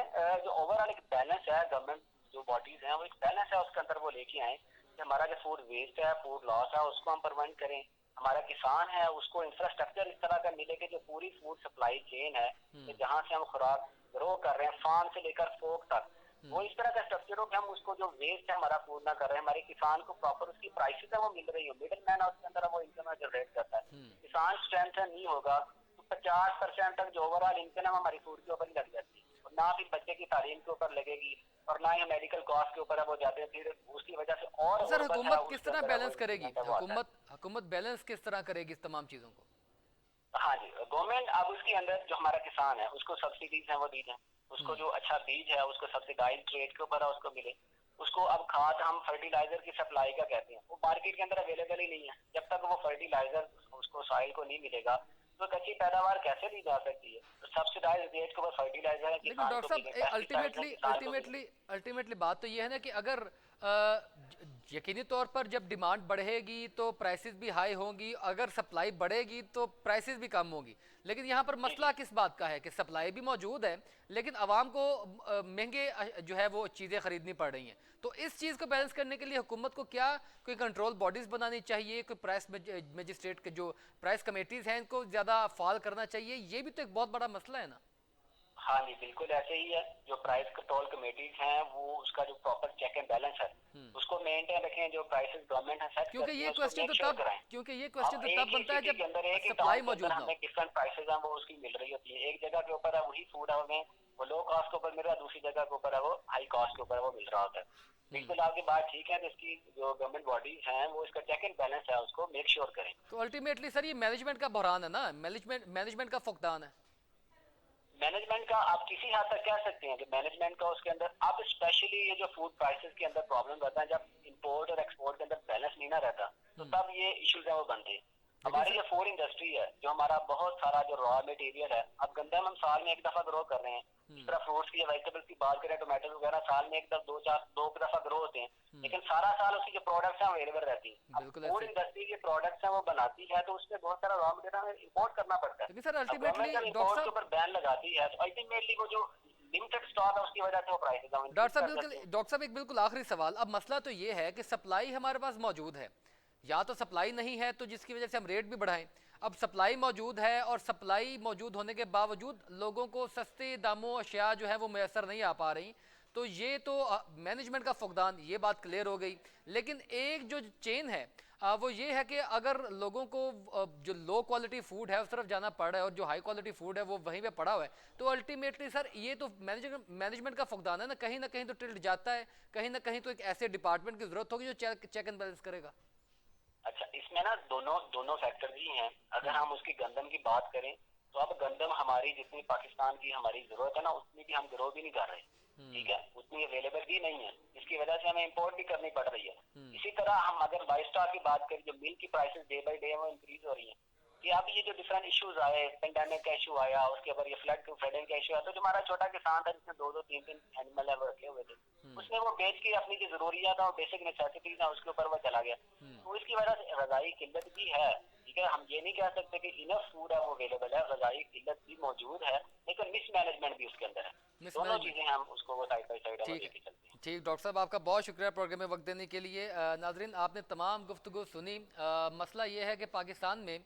जो ओवरऑल एक बैलेंस है, गवर्नमेंट जो बॉडीज हैं वो एक बैलेंस है उसके अंदर वो लेके आए कि हमारा जो फूड वेस्ट है, फूड लॉस है, उसको हम प्रिवेंट करें। हमारा किसान है उसको इंफ्रास्ट्रक्चर इस तरह का मिले कि जो पूरी फूड सप्लाई चेन है कि जहाँ से हम खुराक ग्रो कर रहे हैं फार्म से लेकर फोक तक, वो इस तरह का स्ट्रक्चर हो कि हम उसको जो वेस्ट है हमारा फूड ना कर रहे हैं, हमारे किसान को प्रॉपर उसकी प्राइसेस है वो मिल रही हो, मिडिल मैन उसके अंदर वो इनकम जनरेट करता है। किसान स्ट्रेंथ नहीं होगा तो 50% तक जो ओवरऑल इनकम हमारी फूड के ऊपर ही लग जाती है, और ना फिर बच्चे की तालीम के ऊपर लगेगी और ना ही मेडिकल कॉस्ट के ऊपर वो जाते हैं, फिर उसकी वजह से और सर हुकूमत किस तरह बैलेंस करेगी? हुकूमत बैलेंस किस तरह करेगी इस तमाम चीजों को? हाँ जी, गवर्नमेंट अब उसके अंदर जो हमारा किसान है उसको सब्सिडीज है वो दी जाए, उसको जो अच्छा बीज है उसको सब्सिडाइज रेट के ऊपर उसको मिले। उसको अब खाद हम फर्टिलाइजर की सप्लाई का कहते हैं, वो मार्केट के अंदर अवेलेबल ही नहीं है। जब तक वो फर्टिलाइजर उसको सॉइल को नहीं मिलेगा तो अच्छी पैदावार कैसे ली जा सकती है? तो सब्सिडाइज रेट के ऊपर फर्टिलाइजर है। लेकिन डॉक्टर साहब अल्टीमेटली बात तो ये है ना कि अगर यकीनी तौर पर जब डिमांड बढ़ेगी तो प्राइसेस भी हाई होंगी, अगर सप्लाई बढ़ेगी तो प्राइसेस भी कम होंगी। लेकिन यहाँ पर मसला किस बात का है कि सप्लाई भी मौजूद है लेकिन आवाम को महंगे जो है वो चीज़ें खरीदनी पड़ रही हैं। तो इस चीज़ को बैलेंस करने के लिए हुकूमत को क्या कोई कंट्रोल बॉडीज़ बनानी चाहिए, कोई प्राइस मजिस्ट्रेट के जो प्राइस कमेटीज़ हैं इनको ज़्यादा फाल करना चाहिए? ये भी तो एक बहुत बड़ा मसला है ना। हाँ जी बिल्कुल ऐसे ही है। जो प्राइस कंट्रोल कमेटीज हैं वो उसका जो प्रॉपर चेक एंड बैलेंस है उसको मेंटेन रखें। जो प्राइसेस गवर्नमेंट है सेट क्योंकि ये क्वेश्चन तो तब बनता है जब सप्लाई मौजूद ना हो। डिफरेंट प्राइसेस हैं वो उसकी मिल रही होती है। एक जगह के ऊपर है वही फूड है हमें वो लो कॉस्ट के ऊपर मिल रहा है, दूसरी जगह के ऊपर है वो हाई कॉस्ट के ऊपर वो मिल रहा होता है। बिल्कुल आपकी बात ठीक है। इसकी जो गवर्नमेंट बॉडीज हैं वो इसका चेक एंड बैलेंस है उसको मेक श्योर करें। तो अल्टीमेटली सर ये मैनेजमेंट का बहरान है ना, मैनेजमेंट का फुकदान है। मैनेजमेंट का आप किसी हद तक कह सकते हैं कि मैनेजमेंट का उसके अंदर अब स्पेशली ये जो फूड प्राइसेस के अंदर प्रॉब्लम रहता है, जब इंपोर्ट और एक्सपोर्ट के अंदर बैलेंस नहीं ना रहता तो तब ये इश्यूज है वो बनते हैं। हमारी जो फूड इंडस्ट्री है जो हमारा बहुत सारा जो रॉ मटेरियल है, अब गंदम हम साल में एक दफा ग्रो कर रहे हैं। इस तरह फ्रूट्स की या वेजिटेबल्स की बात करें, टोमेटो वगैरह साल में एक दो दफा ग्रो होते हैं, लेकिन सारा साल उसकी जो प्रोडक्ट्स हैं अवेलेबल रहती है। फूड इंडस्ट्री के प्रोडक्ट्स हैं वो बनाती है तो उसमें बहुत सारा रॉ मटेरियल इंपोर्ट करना पड़ता है। सर अल्टीमेटली इंपोर्ट के ऊपर बैन लगाती है तो अल्टीमेटली वो जो लिमिटेड स्टॉक है उसकी वजह से वो प्राइसेस डॉक्टर साहब एक बिल्कुल आखिरी सवाल। अब मसला तो ये है कि सप्लाई हमारे पास मौजूद है, या तो सप्लाई नहीं है तो जिसकी वजह से हम रेट भी बढ़ाएं। अब सप्लाई मौजूद है और सप्लाई मौजूद होने के बावजूद लोगों को सस्ते दामों अशिया जो है वो मैसर नहीं आ पा रही, तो ये तो मैनेजमेंट का फुकदान, ये बात क्लियर हो गई। लेकिन एक जो चेन है वो ये है कि अगर लोगों को जो लो क्वालिटी फूड है उस तरफ जाना पड़ रहा है और जो हाई क्वालिटी फूड है वो वहीं पे पड़ा हुआ है, तो अल्टीमेटली सर ये तो मैनेजमेंट का फुकदान है ना कहीं तो टिल्ट जाता है, कहीं ना कहीं तो एक ऐसे डिपार्टमेंट की जरूरत होगी जो चेक एंड बैलेंस करेगा। अच्छा, इसमें ना दोनों दोनों फैक्टर ही हैं। अगर हम उसकी गंदम की बात करें तो अब गंदम हमारी जितनी पाकिस्तान की हमारी जरूरत है ना उतनी भी हम ग्रो भी नहीं कर रहे, ठीक है, उतनी अवेलेबल भी नहीं है, इसकी वजह से हमें इंपोर्ट भी करनी पड़ रही है। इसी तरह हम अगर लाइफ स्टॉक की बात करें, जो मिल्क की प्राइसेस डे बाय डे वो इंक्रीज हो रही है, कि अब ये जो डिफरेंट इश्यूज आए, पेंडेमिक का इशू आया, उसके बाद ये फ्लडिंग का इशू आया, तो जो हमारा छोटा किसान था जिसने 2-3 एनिमल है वो रखे हुए थे, उसने वो बेच के अपनी जो जरूरियात और बेसिक नेसेसिटीज है उसके ऊपर वो चला गया। तो इसकी वजह से रजाई किल्लत भी है, ठीक है, हम ये नहीं कह सकते कि इनफ फूड है वो अवेलेबल है, रजाई किल्लत भी मौजूद है, लेकिन मिस मैनेजमेंट भी उसके अंदर है। दोनों चीजें हम उसको वो साइड बाई साइड लेके चलते हैं। ठीक, डॉक्टर साहब आपका बहुत शुक्रिया प्रोग्राम में वक्त देने के लिए। नाजरीन आपने तमाम गुफ्तगू सुनी। मसला ये है कि पाकिस्तान में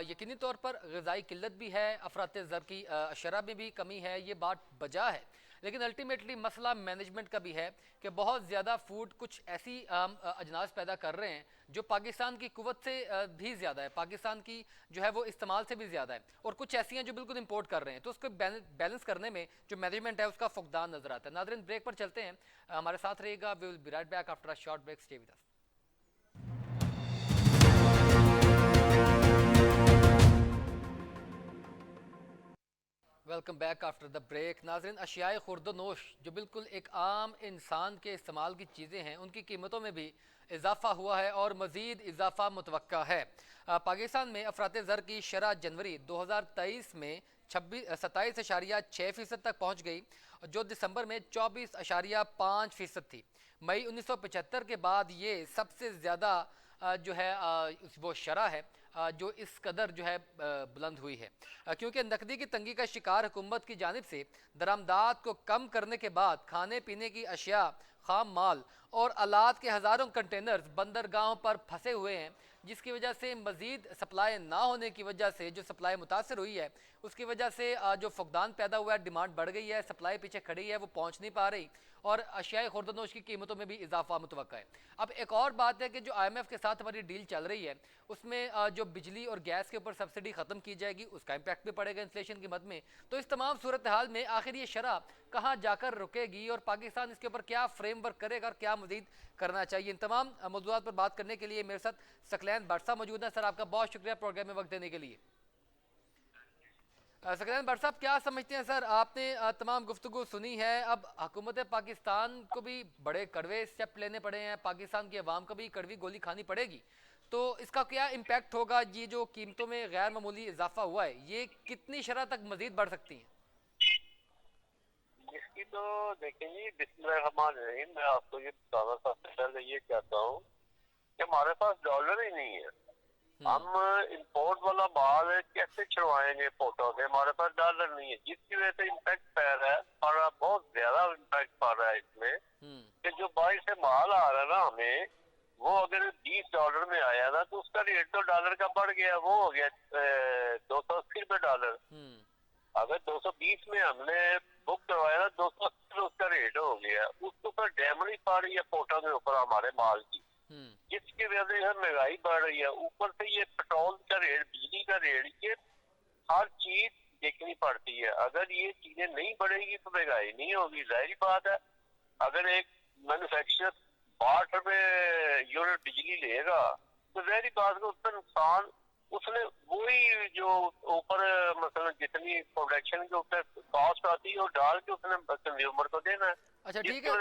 यकीनी तौर पर ग़िज़ाई किल्लत भी है, अफरात ज़र की शरह में भी कमी है, ये बात बजा है, लेकिन अल्टीमेटली मसला मैनेजमेंट का भी है कि बहुत ज़्यादा फूड कुछ ऐसी अजनास पैदा कर रहे हैं जो पाकिस्तान की कुव्वत से भी ज़्यादा है, पाकिस्तान की जो है वो इस्तेमाल से भी ज़्यादा है, और कुछ ऐसी हैं जो बिल्कुल इंपोर्ट कर रहे हैं। तो उसको बैलेंस करने में जो मैनेजमेंट है उसका फुकदान नजर आता है। नाज़रीन ब्रेक पर चलते हैं, हमारे साथ रहिएगा। We will be right back after a short break, stay with us. Welcome back after the break. नाज़रीन अशियाए खुर्दनोश जो बिल्कुल एक आम इंसान के इस्तेमाल की चीज़ें हैं उनकी कीमतों में भी इजाफा हुआ है और मज़ीद इजाफा मुतवक्का है। पाकिस्तान में अफरात ज़र की शरह जनवरी 2023 में 27.6% तक पहुँच गई, जो दिसंबर में 24.5% थी। मई 1975 के बाद ये सबसे ज़्यादा जो है वो शरह है जो इस कदर जो है बुलंद हुई है, क्योंकि नकदी की तंगी का शिकार हुकूमत की जानिब से दरामदात को कम करने के बाद खाने पीने की अशिया, खाम माल और आलात के हज़ारों कंटेनर्स बंदरगाहों पर फंसे हुए हैं, जिसकी वजह से मज़ीद सप्लाई ना होने की वजह से जो सप्लाई मुतासर हुई है उसकी वजह से जो फुकदान पैदा हुआ है, डिमांड बढ़ गई है, सप्लाई पीछे खड़ी है, वो पहुँच नहीं पा रही और अशियाए खुर्दनोश की कीमतों में भी इजाफा मुतवक्का है। अब एक और बात है कि जो IMF के साथ हमारी डील चल रही है उसमें जो बिजली और गैस के ऊपर सब्सिडी ख़त्म की जाएगी, उसका इम्पैक्ट भी पड़ेगा इन्फ्लेशन की मद में। तो इस तमाम सूरत हाल में आखिर ये शरह कहाँ जाकर रुकेगी और पाकिस्तान इसके ऊपर क्या फ्रेमवर्क करेगा और क्या मज़ीद करना चाहिए, इन तमाम मौज़ूआत पर बात करने के लिए मेरे साथ सकलैन भट्ट साहब मौजूद हैं। सर आपका बहुत शुक्रिया प्रोग्राम में वक्त देने के लिए। सकलैन भट्ट साहब क्या समझते हैं सर, आपने तमाम गुफ्तगू सुनी है, अब हुकूमत पाकिस्तान को भी बड़े कड़वे स्टेप लेने पड़े हैं, पाकिस्तान की आवाम को भी कड़वी गोली खानी पड़ेगी, तो इसका क्या इम्पैक्ट होगा? ये जो कीमतों में गैर मामूली इजाफा हुआ है ये कितनी शरह तक मजीद बढ़ सकती है? इसकी तो देखेंगे, बिस्मिल्लाहिर्रहमानिर्रहीम, मैं आपको ये बताना सबसे पहले ये कहता हूँ कि हमारे पास डॉलर ही नहीं है, हम इंपोर्ट वाला माल कैसे छुड़वाएंगे पोर्टों से, हमारे पास डॉलर नहीं है, जिसकी वजह से इम्पैक्ट पड़ रहा है, बहुत ज्यादा इम्पैक्ट पड़ रहा है इसमें कि जो बाहर से माल आ रहा है ना हमें, वो अगर $20 में आया ना तो उसका रेट तो डॉलर का बढ़ गया, वो हो गया $280 अगर 220 में हमने बुक करवाया ना 280 उसका रेट हो गया, उसके ऊपर डैमरी पड़ रही है पोर्टों के ऊपर हमारे माल की, जिसकी वजह से महंगाई बढ़ रही है। ऊपर से ये पेट्रोल का रेट, बिजली का रेट, ये हर चीज देखनी पड़ती है। अगर ये चीजें नहीं बढ़ेगी तो महंगाई नहीं होगी, जाहिर बात है। अगर एक मैन्युफैक्चरर 62 रुपए यूनिट बिजली लेगा तो जाहिर बात है उसका नुकसान, उसने वही जो ऊपर मतलब जितनी प्रोडक्शन के ऊपर कॉस्ट आती है वो डाल के उसने कंज्यूमर को देना है। अच्छा ठीक है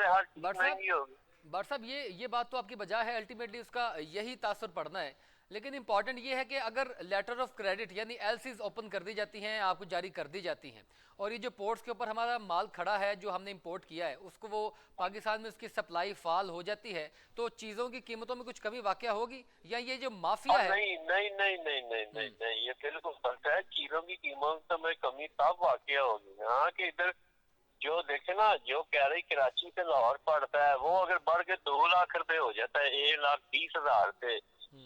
भट्ट साहब, ये बात तो आपकी बजा है, अल्टीमेटली उसका यही तासुर पड़ना है, लेकिन इंपॉर्टेंट ये है कि अगर लेटर ऑफ क्रेडिट यानी LCs ओपन कर दी जाती हैं, आपको जारी कर दी जाती हैं, और ये जो पोर्ट्स के ऊपर हमारा माल खड़ा है जो हमने इंपोर्ट किया है उसको वो पाकिस्तान में उसकी सप्लाई फाल हो जाती है, तो चीज़ों की कीमतों में कुछ कमी वाक़या होगी या ये जो माफिया है? नहीं नहीं नहीं नहीं नहीं नहीं नहीं, ये बिल्कुल गलत है। चीज़ों की कीमतों में कमी तब वाक़या होगी यहाँ के इधर जो देखे ना, जो कह रही कराची से लाहौर पड़ता है वो अगर बढ़ के 2 लाख रुपए हो जाता है, 1,20,000 पे,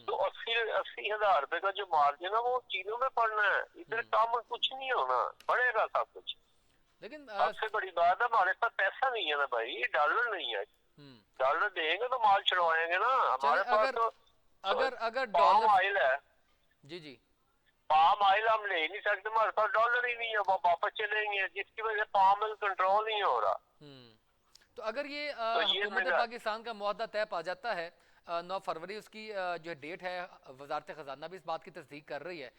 तो 80,000 रुपए का जो मार्जिन है वो चीजों में पड़ना है, इधर काम कुछ नहीं होना, बढ़ेगा सब कुछ। लेकिन सबसे बड़ी बात है हमारे पास पैसा नहीं है ना भाई, डॉलर नहीं है। डॉलर देंगे तो माल छुड़वाएंगे ना। हमारे पास अगर तो अगर अगर पाम डॉलर, ऑयल है, जी जी, पाम ऑयल हम ले नहीं सकते, हमारे पास डॉलर ही नहीं है, वो वापस चलेंगे, जिसकी वजह से पाम ऑयल कंट्रोल नहीं हो रहा। तो अगर ये तो ये हुकूमत मेरा पाकिस्तान का मुआहदा तय पा जाता है, 9 फरवरी उसकी जो है डेट है, वजारत ख़जाना भी इस बात की तस्दीक कर रही है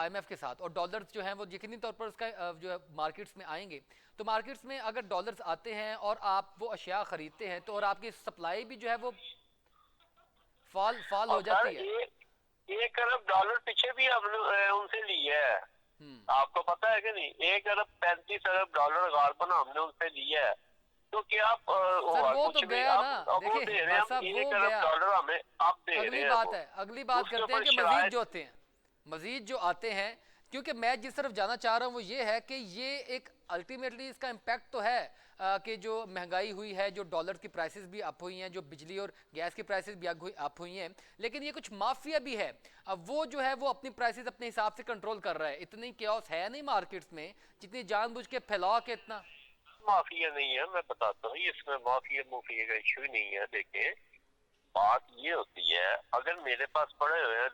IMF के साथ, और डॉलर्स जो हैं वो यकीनी तौर पर उसका जो है मार्केट्स में आएंगे, तो मार्केट्स में अगर डॉलर्स आते हैं और आप वो अशिया ख़रीदते हैं तो और आपकी सप्लाई भी जो है वो फॉल हो जाती है। 1 अरब डॉलर पीछे भी हमने उनसे लिया है, आपको पता है कि नहीं? 1 अरब 35 अरब डॉलर गारबन हमने उनसे लिया है। तो क्या आप सर वो तो गया ना, अब वो देखिए दे रहे हैं, साहब वो 1 अरब गया। डॉलर हमें अब दे रहे अगली हैं। बात है, अगली बात उसके करते हैं ऊपर कि मजीद शराइत जो आते हैं, मजीद जो आते हैं, क्योंकि मैं जिस तरफ जाना चाह रहा हूँ वो ये है कि ये एक अल्टीमेटली इसका इम्पैक्ट तो है कि जो महंगाई हुई है, जो डॉलर की प्राइसेस भी अप हुई हैं, जो बिजली और गैस की प्राइसेस भी अप हुई हैं, लेकिन ये कुछ माफिया भी है। अब वो जो है वो अपनी प्राइसेस अपने हिसाब से कंट्रोल कर रहा है। इतनी क्योस है नहीं मार्केट्स में जितनी जानबूझ के फैला के इतना। माफिया नहीं है, मैं बताता हूँ, इसमें माफिया मुफिया का इशू ही नहीं है। देखें, बात ये होती है, अगर मेरे पास पड़े हुए हैं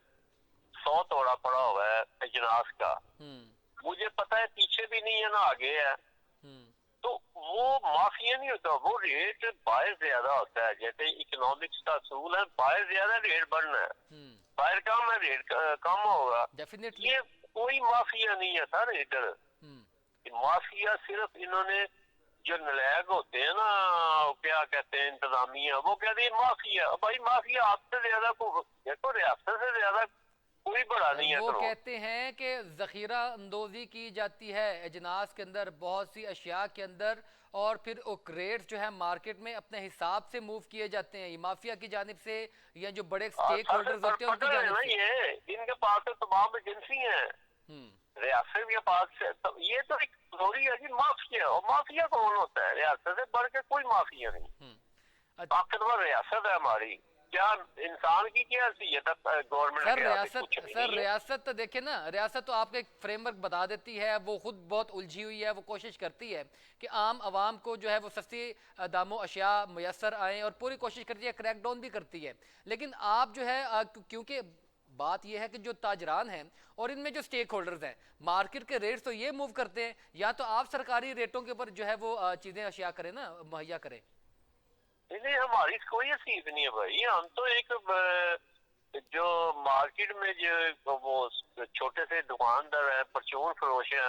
100 तोड़ा पड़ा हुआ है अजनास का, मुझे पता है पीछे भी नहीं है ना आगे है, तो वो माफिया नहीं होता, वो रेट बाहर ज्यादा होता है। जैसे इकोनॉमिक्स का असूल है, बाहर ज्यादा रेट बढ़ना है, बाहर कम है रेट कम होगा। डेफिनेटली ये कोई माफिया नहीं है सर इधर। माफिया सिर्फ इन्होंने जो नलायक होते हैं ना, क्या कहते हैं इंतजामिया, वो कहते हैं माफिया। भाई माफिया आपसे ज्यादा को देखो, रियासत से ज्यादा कोई बड़ा नहीं है। वो कहते हैं कि जखीरा अंदोजी की जाती है अजनास के अंदर, बहुत सी अशिया के अंदर, और फिर रेट्स जो है मार्केट में अपने हिसाब से मूव किए जाते हैं, ये माफिया की जानिब से या जो बड़े स्टेक होल्डर्स होते हैं उनकी जानिब से। ये इनके पास तो तमाम एजेंसी हैं रियासत के पास से, तो ये तो एक जरूरी है कि माफिया, और माफिया कौन होता है? रियासत से बढ़ के कोई माफिया नहीं। ताकतवर रियासत है हमारी, क्या इंसान की क्या हैसियत है गवर्नमेंट? सर रियासत तो देखिए ना, रियासत तो आपको एक फ्रेमवर्क बता देती है, वो खुद बहुत उलझी हुई है, वो कोशिश करती है कि आम आवाम को जो है वो सस्ती दामों अशिया मुयसर आए, और पूरी कोशिश करती है, क्रैकडाउन भी करती है। लेकिन आप जो है क्योंकि बात यह है कि जो ताजरान हैं और इनमें जो स्टेक होल्डर्स हैं, मार्केट के रेट्स तो ये मूव करते हैं, या तो आप सरकारी रेटों के ऊपर जो है वो चीज़ें अशिया करें ना, मुहैया करें। नहीं, हमारी कोई हैसियत नहीं है भाई। हम तो एक जो मार्केट में जो वो छोटे से दुकानदार है, परचून फरोश है,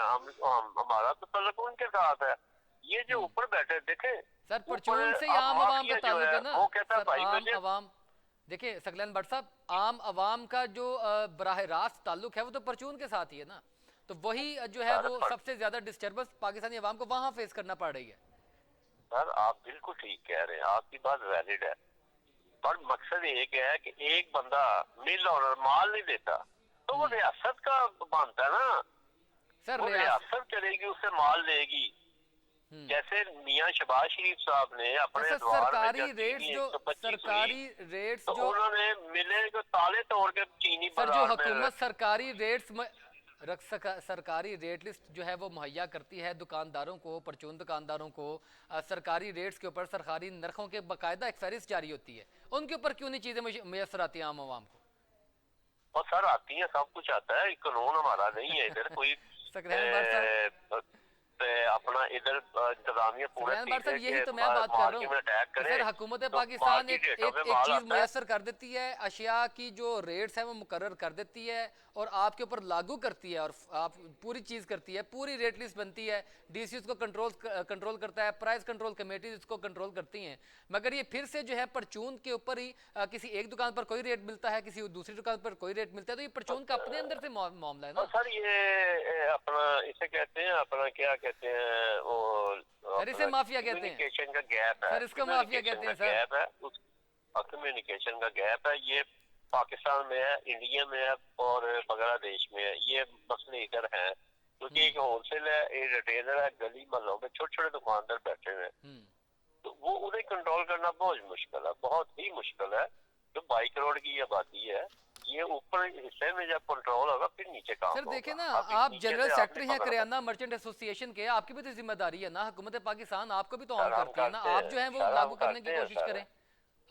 हमारा तो तल्लुक उनके साथ है। ये जो ऊपर बैठे देखे सर, परचून से आम आवाम का ताल्लुक है ना। वो कहता है भाई आम आवाम, देखिए सकलैन भट्ट साहब, आम आवाम का जो बराह रास्त ताल्लुक है वो तो परचून के साथ ही है ना, तो वही जो है वो सबसे ज्यादा डिस्टर्बेंस पाकिस्तानी आवाम को वहां फेस करना पड़ रही है। सर आप बिल्कुल ठीक कह रहे हैं, आपकी बात वैलिड है, पर मकसद एक है कि एक बंदा मिल और माल नहीं देता तो वो रियासत का बनता है ना। सर वो रियासत चलेगी, उससे माल लेगी। जैसे मियां शहबाज शरीफ साहब ने अपने सरकारी रेट्स जो उन्होंने मिले को ताले तोड़ के चीनी सर जो हुकूमत सरकारी रेट लिस्ट जो है वो मुहैया करती है दुकानदारों को, परचून दुकानदारों को, सरकारी रेट्स के ऊपर सरकारी नरखों के बाकायदा एक फहरिस्त जारी होती है, उनके ऊपर क्यों नहीं चीजें मैसर आती हैं आम आवाम को? और सर आती है, सब कुछ आता है, कानून हमारा नहीं है इधर कोई अपना इधर इंतजामिया पूरे यही तो मैं बात कर रहा हूँ सर। हुकूमत पाकिस्तान एक चीज मुयसर कर देती है, अशिया की जो रेट्स है वो मुकर्रर कर देती है और आपके ऊपर लागू करती है, और आप पूरी चीज करती है, पूरी रेट लिस्ट बनती है, डीसी उसको कंट्रोल करता है, प्राइस कंट्रोल कमेटी उसको कंट्रोल करती हैं, मगर ये फिर से जो है परचून के ऊपर ही किसी एक दुकान पर कोई रेट मिलता है, किसी दूसरी दुकान पर कोई रेट मिलता है, तो ये परचून का अपने अंदर से मामला है ना सर। ये अपना इसे कहते हैं, अपना क्या कहते हैं वो, सर इसे माफिया कहते हैं, कम्युनिकेशन का गैप है सर, इसको माफिया कहते हैं सर। कम्युनिकेशन का गैप है, ये पाकिस्तान में है, इंडिया में है और बांग्लादेश में है। ये मसले इधर हैं क्योंकि एक होलसेल है, एक रिटेलर है, गली मोहल्लों में छोटे छोटे दुकानदार बैठे हुए हैं, तो वो उन्हें कंट्रोल करना बहुत मुश्किल है, बहुत ही मुश्किल है। जो 22 करोड़ की आबादी है, ये ऊपर हिस्से में जब कंट्रोल होगा फिर नीचे काम सर देखें ना, अभी आप नीचे जनरल से सेक्रेटरी आपने हैं पकड़ा। करियाना मर्चेंट एसोसिएशन के, आपकी भी तो जिम्मेदारी है ना, हुकूमत पाकिस्तान आपको भी तो ऑन सर, हम करती है ना, करते आप हैं, जो है वो सर, हम लागू करने की करते हैं, कोशिश सर। करें,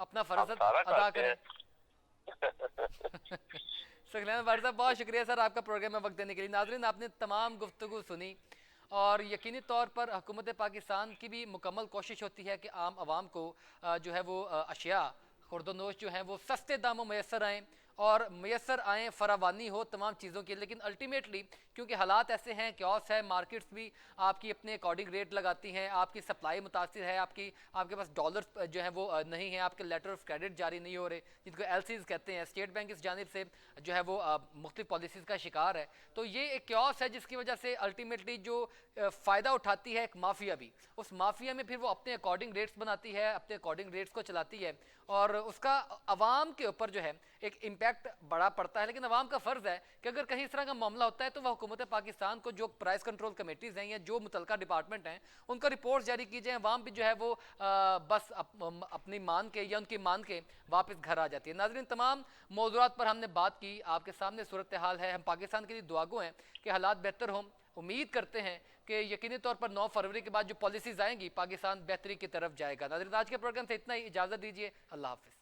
अपना हम फर्ज सारा अदा करते करें। हैं। सखलेना भाटी साहब बहुत शुक्रिया सर आपका प्रोग्राम में वक्त देने के लिए। नाजरीन आपने तमाम गुफ्तगू सुनी और यकीनी तौर पर हुकूमत पाकिस्तान की भी मुकम्मल कोशिश होती है कि आम आवाम को जो है वो अशिया खुर्दनोश जो हैं वो सस्ते दामों मैसर आएँ और मैसर आएँ, फरावानी हो तमाम चीज़ों की। लेकिन अल्टीमेटली क्योंकि हालात ऐसे हैं, क्योस है, मार्केट्स भी आपकी अपने अकॉर्डिंग रेट लगाती हैं, आपकी सप्लाई मुतासिर है, आपके पास डॉलर जो है वो नहीं है, आपके लेटर ऑफ क्रेडिट जारी नहीं हो रहे जिनको एलसीज कहते हैं, स्टेट बैंक इस जानिब से जो है वो मुख्तलिफ पॉलिसीज़ का शिकार है। तो ये एक क्योस है जिसकी वजह से अल्टीमेटली जो फ़ायदा उठाती है एक माफिया भी, उस माफिया में फिर वो अपने अकॉर्डिंग रेट्स बनाती है, अपने अकॉर्डिंग रेट्स को चलाती है और उसका अवाम के ऊपर जो है एक इम्पैक्ट बड़ा पड़ता है। लेकिन अवाम का फ़र्ज़ है कि अगर कहीं इस तरह का मामला होता है तो वह हुकूमत पाकिस्तान को, जो प्राइस कंट्रोल कमेटीज़ हैं या जो मुतलका डिपार्टमेंट हैं, उनका रिपोर्ट जारी की जाए। अवाम भी जो है वो बस अपनी मान के या उनकी मान के वापस घर आ जाती है। नाज़रीन तमाम मौज़ूआत पर हमने बात की, आपके सामने सूरत हाल है, हम पाकिस्तान के लिए दुआगो हैं कि हालात बेहतर हों। उम्मीद करते हैं कि यकीनी तौर पर 9 फरवरी के बाद जो पॉलिसीज़ आएंगी पाकिस्तान बेहतरी की तरफ जाएगा। नाज़रीन आज के प्रोग्राम से इतना ही, इजाज़त दीजिए, अल्लाह हाफ़िज़।